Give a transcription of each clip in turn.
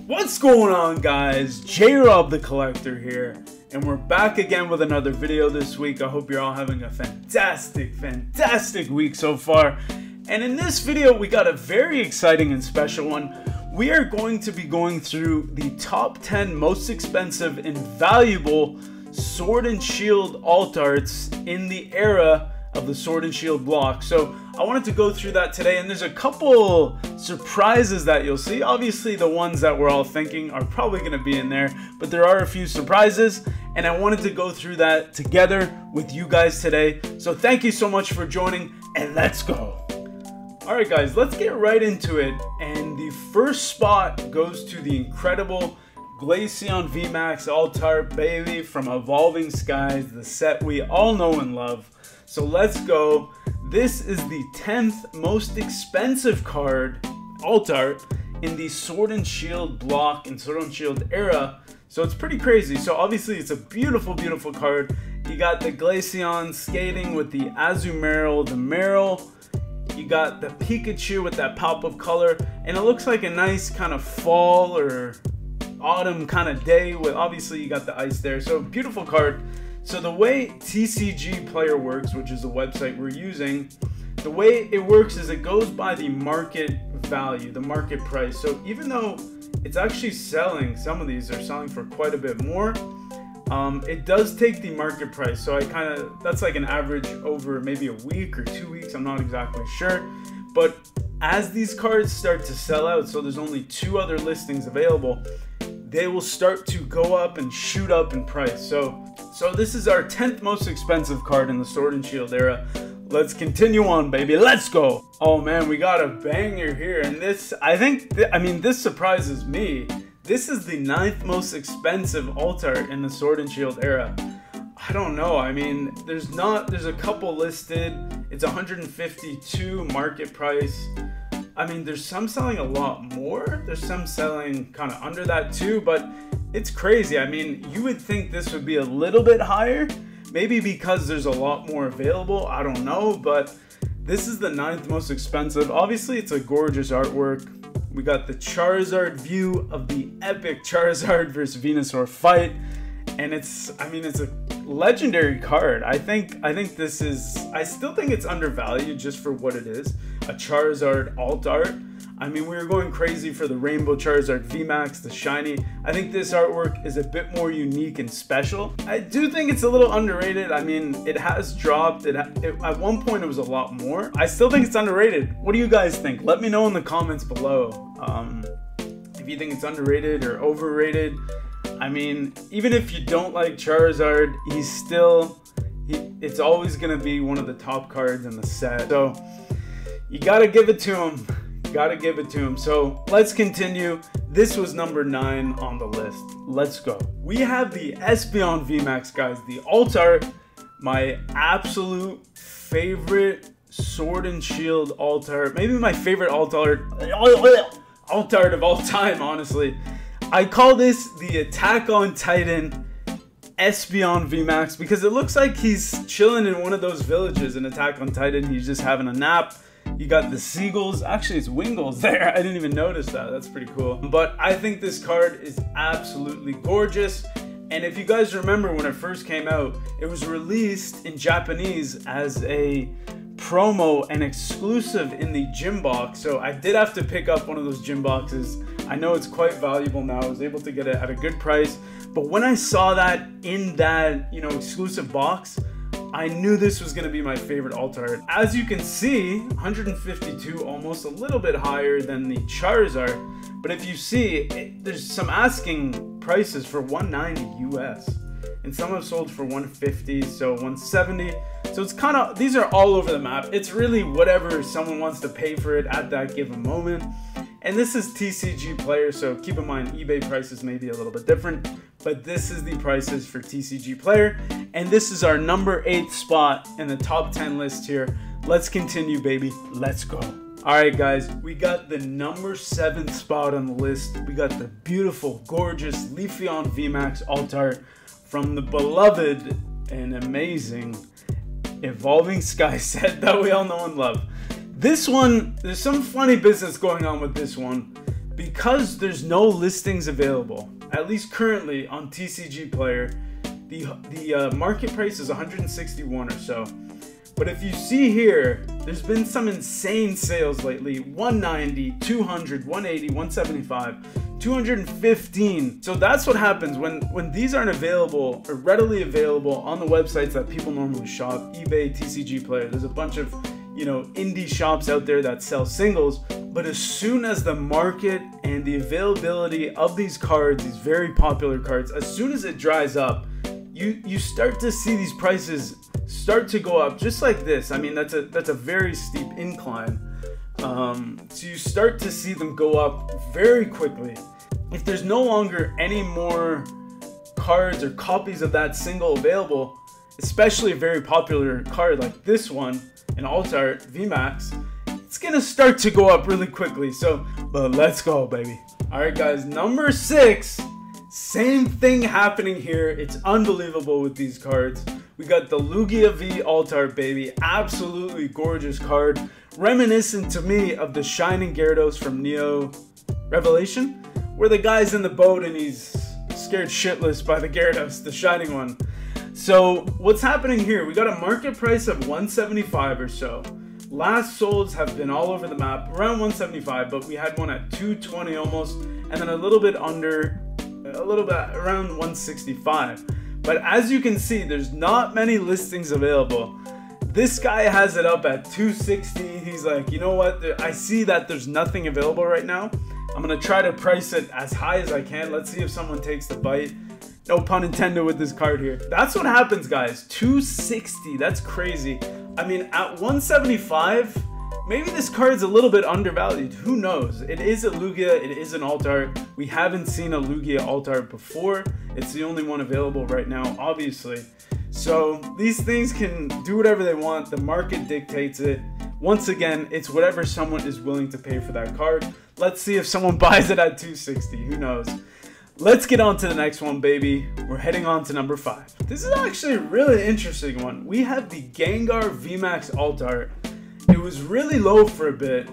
What's going on, guys? J-Rob the Collector here, and we're back again with another video this week. I hope you're all having a fantastic week so far. And in this video, we got a very exciting and special one. We are going to be going through the top 10 most expensive and valuable Sword and Shield Altarts in the era of the Sword and Shield block. So I wanted to go through that today, and there's a couple surprises that you'll see. Obviously the ones that we're all thinking are probably going to be in there, but there are a few surprises, and I wanted to go through that together with you guys today. So thank you so much for joining, and let's go. Alright guys, let's get right into it, and the first spot goes to the incredible Glaceon VMax Altar, baby, from Evolving Skies, the set we all know and love. So let's go. This is the 10th most expensive card, Altar, in the Sword and Shield block and Sword and Shield era. So it's pretty crazy. So obviously it's a beautiful card. You got the Glaceon skating with the Azumarill, the Marill. You got the Pikachu with that pop of color. And it looks like a nice kind of fall or autumn kind of day with, obviously you got the ice there. So beautiful card. So the way TCG Player works, which is the website we're using, the way it works is it goes by the market value, the market price. So even though it's actually selling, some of these are selling for quite a bit more, it does take the market price. So that's like an average over maybe a week or 2 weeks, I'm not exactly sure. But as these cards start to sell out, so there's only 2 other listings available, they will start to go up and shoot up in price. So this is our 10th most expensive card in the Sword and Shield era. Let's continue on, baby. Let's go. Oh man, we got a banger here. And this, I mean, this surprises me. This is the 9th most expensive Altar in the Sword and Shield era. I don't know. I mean, there's a couple listed. It's 152 market price. I mean, there's some selling a lot more. There's some selling kind of under that too, but it's crazy. I mean, you would think this would be a little bit higher, maybe because there's a lot more available. I don't know, but this is the 9th most expensive. Obviously, it's a gorgeous artwork. We got the Charizard view of the epic Charizard versus Venusaur fight, and I mean, it's a legendary card. I still think it's undervalued just for what it is, a Charizard Altar. I mean, we were going crazy for the Rainbow Charizard VMax, the shiny. I think this artwork is a bit more unique and special. I do think it's a little underrated. I mean, it has dropped. At one point it was a lot more. I still think it's underrated. What do you guys think? Let me know in the comments below if you think it's underrated or overrated. I mean, even if you don't like Charizard, it's always gonna be one of the top cards in the set. So you gotta give it to him. Gotta give it to him. So let's continue. This was number 9 on the list. Let's go. We have the Espeon VMax, guys. The Altar, my absolute favorite Sword and Shield Altar. Maybe my favorite Altar of all time, honestly. I call this the Attack on Titan Espeon VMax because it looks like he's chilling in one of those villages in Attack on Titan. He's just having a nap. You got the seagulls. Actually, it's Wingulls there. I didn't even notice that. That's pretty cool. But I think this card is absolutely gorgeous. And if you guys remember when it first came out, it was released in Japanese as a promo and exclusive in the gym box. So I did have to pick up one of those gym boxes. I know it's quite valuable now. I was able to get it at a good price. But when I saw that in that, exclusive box, I knew this was going to be my favorite Altar. As you can see, 152, almost a little bit higher than the Charizard. But if you see, there's some asking prices for 190 US. And some have sold for 150, so 170. So it's kind of, these are all over the map. It's really whatever someone wants to pay for it at that given moment. And this is TCG Player, so keep in mind eBay prices may be a little bit different, but this is the prices for TCG Player. And this is our number 8th spot in the top 10 list here. Let's continue, baby. Let's go. Alright guys, we got the number 7th spot on the list. We got the beautiful, gorgeous Leafeon VMax Altar from the beloved and amazing Evolving Skies set that we all know and love. This one, there's some funny business going on with this one. because there's no listings available, at least currently on TCG Player, the market price is 161 or so. But if you see here, there's been some insane sales lately. 190, 200, 180, 175, 215. So that's what happens when these aren't available or readily available on the websites that people normally shop. eBay, TCG Player, there's a bunch of, you know, indie shops out there that sell singles. But as soon as the market and the availability of these cards, these very popular cards, as soon as it dries up, you start to see these prices start to go up just like this. I mean, that's a very steep incline. So you start to see them go up very quickly. If there's no longer any more cards or copies of that single available, especially a very popular card like this one, an Altar VMax, it's gonna start to go up really quickly. So, but let's go, baby. All right, guys, number 6. Same thing happening here. It's unbelievable with these cards. We got the Lugia V Altar, baby. Absolutely gorgeous card. Reminiscent to me of the Shining Gyarados from Neo Revelation, where the guy's in the boat and he's scared shitless by the Gyarados, the shining one. So what's happening here? We got a market price of 175 or so. Last solds have been all over the map, around 175, but we had one at 220 almost, and then a little bit under, around 165. But as you can see, there's not many listings available. This guy has it up at 260. He's like, you know what? I see that there's nothing available right now. I'm gonna try to price it as high as I can. Let's see if someone takes the bite. No pun intended with this card here. That's what happens, guys. 260, that's crazy. I mean, at 175, maybe this card's a little bit undervalued. Who knows? It is a Lugia, it is an Altar. We haven't seen a Lugia Altar before. It's the only one available right now, obviously. So these things can do whatever they want. The market dictates it. Once again, it's whatever someone is willing to pay for that card. Let's see if someone buys it at 260. Who knows? Let's get on to the next one, baby. We're heading on to number 5. This is actually a really interesting one. We have the Gengar VMax Altar. It was really low for a bit.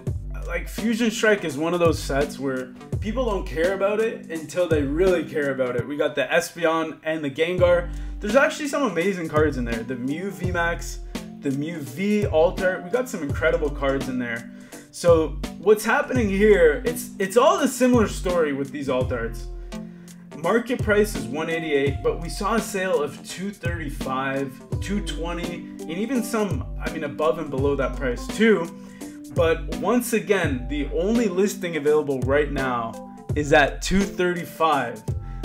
Like, Fusion Strike is one of those sets where people don't care about it until they really care about it. We got the Espeon and the Gengar. There's actually some amazing cards in there. The Mew VMax, the Mew V Altar. We got some incredible cards in there. So what's happening here, it's all a similar story with these Altars. Market price is 188, but we saw a sale of 235, 220, and even some, I mean, above and below that price too. But once again, the only listing available right now is at 235.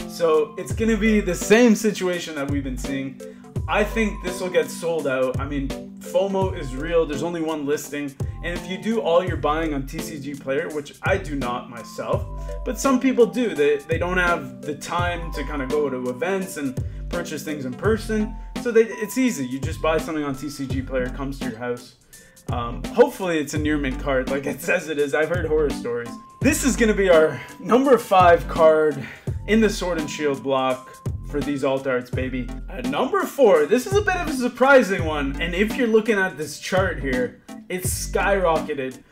So it's gonna be the same situation that we've been seeing. I think this will get sold out. I mean, FOMO is real. There's only one listing. And if you do all your buying on TCG Player, which I do not myself, but some people do, they don't have the time to kind of go to events and purchase things in person. So it's easy. You just buy something on TCG Player, it comes to your house. Hopefully it's a near mint card like it says it is. I've heard horror stories. This is going to be our number 5 card in the Sword and Shield block for these Altars, baby. At number 4, this is a bit of a surprising one, and if you're looking at this chart here, it's skyrocketed.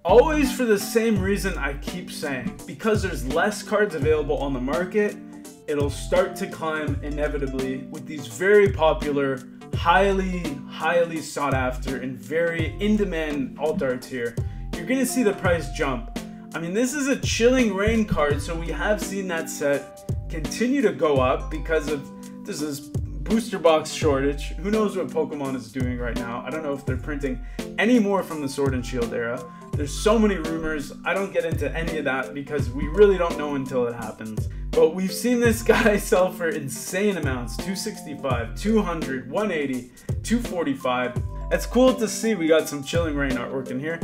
Always for the same reason I keep saying, because there's less cards available on the market, it'll start to climb inevitably with these very popular, highly sought after, and very in-demand Altars here. You're gonna see the price jump. I mean, this is a Chilling Reign card, so we have seen that set continue to go up because of this booster box shortage. Who knows what Pokemon is doing right now? I don't know if they're printing any more from the Sword and Shield era. There's so many rumors. I don't get into any of that because we really don't know until it happens. But we've seen this guy sell for insane amounts. 265, 200, 180, 245. It's cool to see we got some Chilling Reign artwork in here.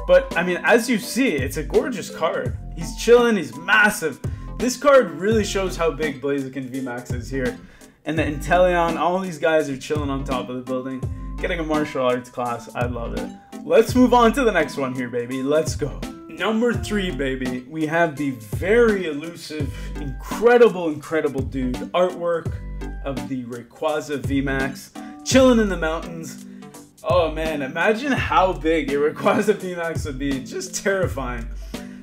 But I mean, as you see, it's a gorgeous card. He's chilling, he's massive. This card really shows how big Glaceon VMax is here. And the Inteleon, all these guys are chilling on top of the building, getting a martial arts class. I love it. Let's move on to the next one here, baby. Let's go. Number 3, baby. We have the very elusive, incredible dude artwork of the Rayquaza VMax, chilling in the mountains. Oh man, imagine how big a Rayquaza VMax would be. Just terrifying.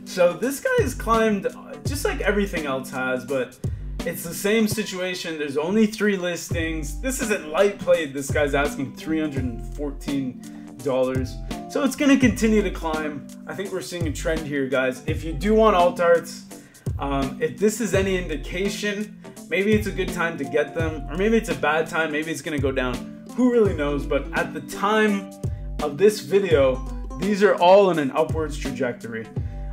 So this guy has climbed just like everything else has, but it's the same situation. There's only 3 listings. This isn't light played. This guy's asking $314. So it's going to continue to climb. I think we're seeing a trend here, guys. If you do want alt arts, if this is any indication, maybe it's a good time to get them, or maybe it's a bad time. Maybe it's going to go down. Who really knows? But at the time of this video, these are all in an upwards trajectory.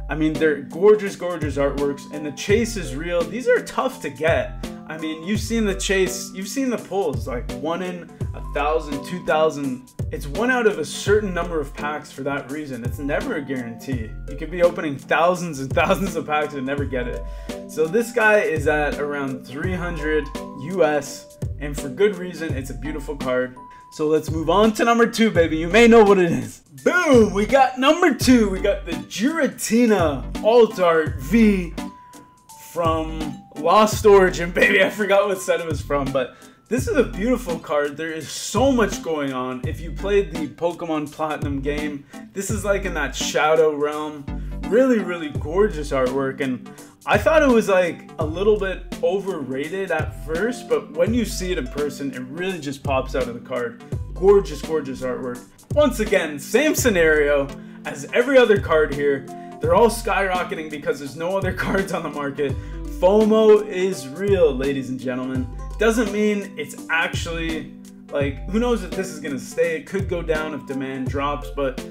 I mean, they're gorgeous, gorgeous artworks, and the chase is real. These are tough to get. I mean, you've seen the chase, you've seen the pulls, like 1 in 1,000, 2,000. It's 1 out of a certain number of packs for that reason. It's never a guarantee. You could be opening thousands and thousands of packs and never get it. So this guy is at around 300 US, and for good reason. It's a beautiful card. So let's move on to number 2, baby. You may know what it is. Boom! We got number 2. We got the Giratina Altar V from Lost Origin, baby. I forgot what set it was from, but this is a beautiful card. There is so much going on. If you played the Pokemon Platinum game, this is like in that shadow realm. Really, really gorgeous artwork, and I thought it was like a little bit overrated at first, but when you see it in person, it really just pops out of the card. Gorgeous, gorgeous artwork. Once again, same scenario as every other card here. They're all skyrocketing because there's no other cards on the market. FOMO is real, ladies and gentlemen. Doesn't mean it's actually, like, who knows if this is gonna stay. It could go down if demand drops, but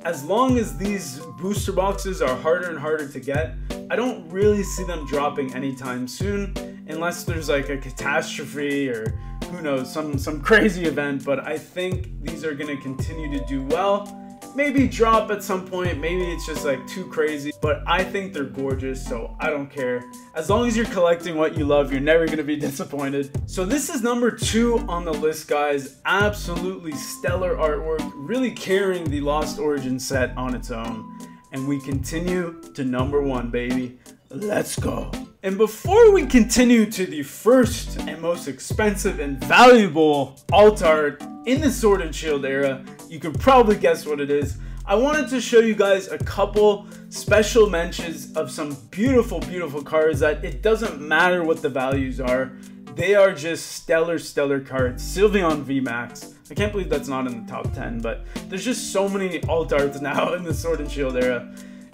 as long as these booster boxes are harder and harder to get, I don't really see them dropping anytime soon, unless there's like a catastrophe or who knows, some crazy event. But I think these are going to continue to do well. Maybe drop at some point, maybe it's just like too crazy, but I think they're gorgeous, so I don't care. As long as you're collecting what you love, you're never gonna be disappointed. So this is number 2 on the list, guys. Absolutely stellar artwork, really carrying the Lost Origin set on its own. And we continue to number 1, baby. Let's go. And before we continue to the first and most expensive and valuable alt art in the Sword and Shield era, you can probably guess what it is. I wanted to show you guys a couple special mentions of some beautiful, beautiful cards that it doesn't matter what the values are. They are just stellar, stellar cards. Leafeon VMax. I can't believe that's not in the top 10, but there's just so many alt arts now in the Sword and Shield era.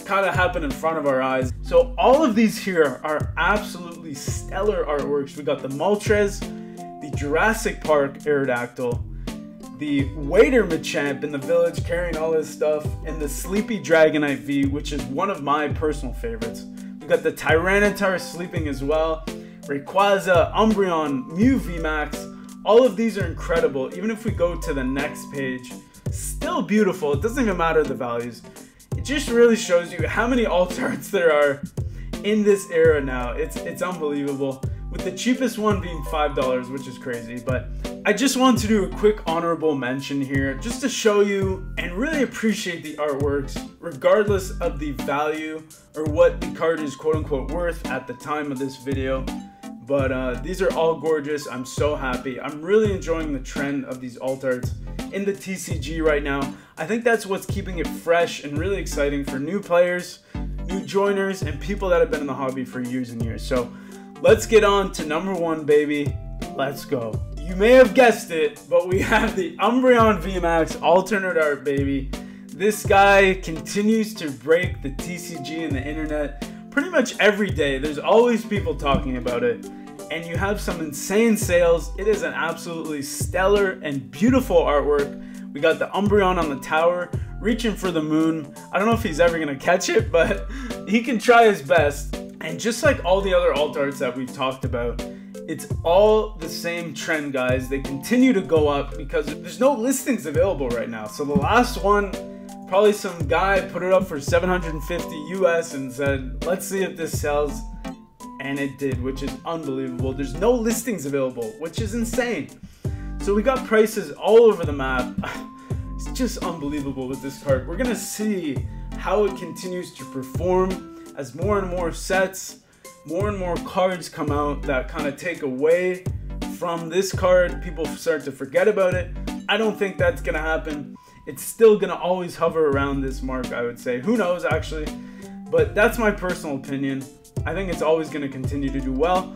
Kind of happen in front of our eyes. So all of these here are absolutely stellar artworks. We got the Moltres, the Jurassic Park Aerodactyl, the Waiter Machamp in the village carrying all his stuff, and the Sleepy Dragonite V, which is one of my personal favorites. We got the Tyranitar sleeping as well, Rayquaza, Umbreon, Mew VMax. All of these are incredible. Even if we go to the next page, still beautiful. It doesn't even matter the values. It just really shows you how many alt arts there are in this era now. It's unbelievable. With the cheapest one being $5, which is crazy. But I just want to do a quick honorable mention here just to show you and really appreciate the artworks regardless of the value or what the card is quote unquote worth at the time of this video. But these are all gorgeous. I'm so happy. I'm really enjoying the trend of these alt arts in the TCG right now. I think that's what's keeping it fresh and really exciting for new players, new joiners, and people that have been in the hobby for years and years. So let's get on to number 1, baby. Let's go. You may have guessed it, but we have the Umbreon VMax alternate art, baby. This guy continues to break the TCG and the internet pretty much every day. There's always people talking about it, and you have some insane sales. It is an absolutely stellar and beautiful artwork. We got the Umbreon on the tower reaching for the moon. I don't know if he's ever gonna catch it, but he can try his best. And just like all the other alt arts that we've talked about, it's all the same trend, guys. They continue to go up because there's no listings available right now. So the last one, probably some guy put it up for 750 US and said, let's see if this sells. And it did, which is unbelievable. There's no listings available, which is insane. So we got prices all over the map. It's just unbelievable with this card. We're gonna see how it continues to perform as more and more sets, more and more cards come out that kind of take away from this card. People start to forget about it. I don't think that's gonna happen. It's still gonna always hover around this mark, I would say. Who knows, actually. but that's my personal opinion. I think it's always going to continue to do well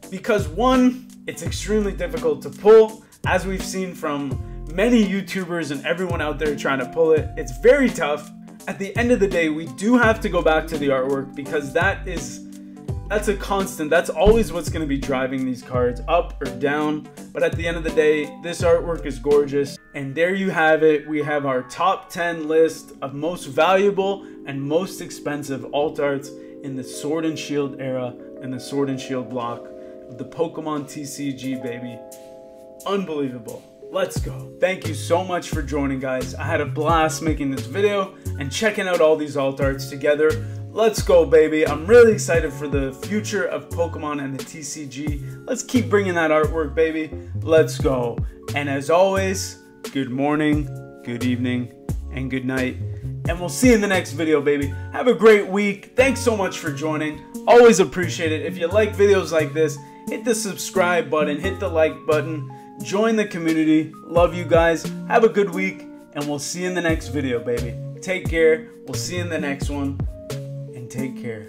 because, one, it's extremely difficult to pull, as we've seen from many YouTubers and everyone out there trying to pull it. It's very tough. At the end of the day, we do have to go back to the artwork because that's a constant. That's always what's going to be driving these cards up or down. But at the end of the day, this artwork is gorgeous. And there you have it. We have our top 10 list of most valuable and most expensive alt arts in the Sword and Shield era and the Sword and Shield block of the Pokemon TCG, baby. Unbelievable. Let's go. Thank you so much for joining, guys. I had a blast making this video and checking out all these alt arts together. Let's go, baby. I'm really excited for the future of Pokemon and the TCG. Let's keep bringing that artwork, baby. Let's go. And as always, good morning, good evening, and good night. And we'll see you in the next video, baby. Have a great week. Thanks so much for joining. Always appreciate it. If you like videos like this, hit the subscribe button, hit the like button, join the community. Love you guys. Have a good week, and we'll see you in the next video, baby. Take care. We'll see you in the next one. Take care.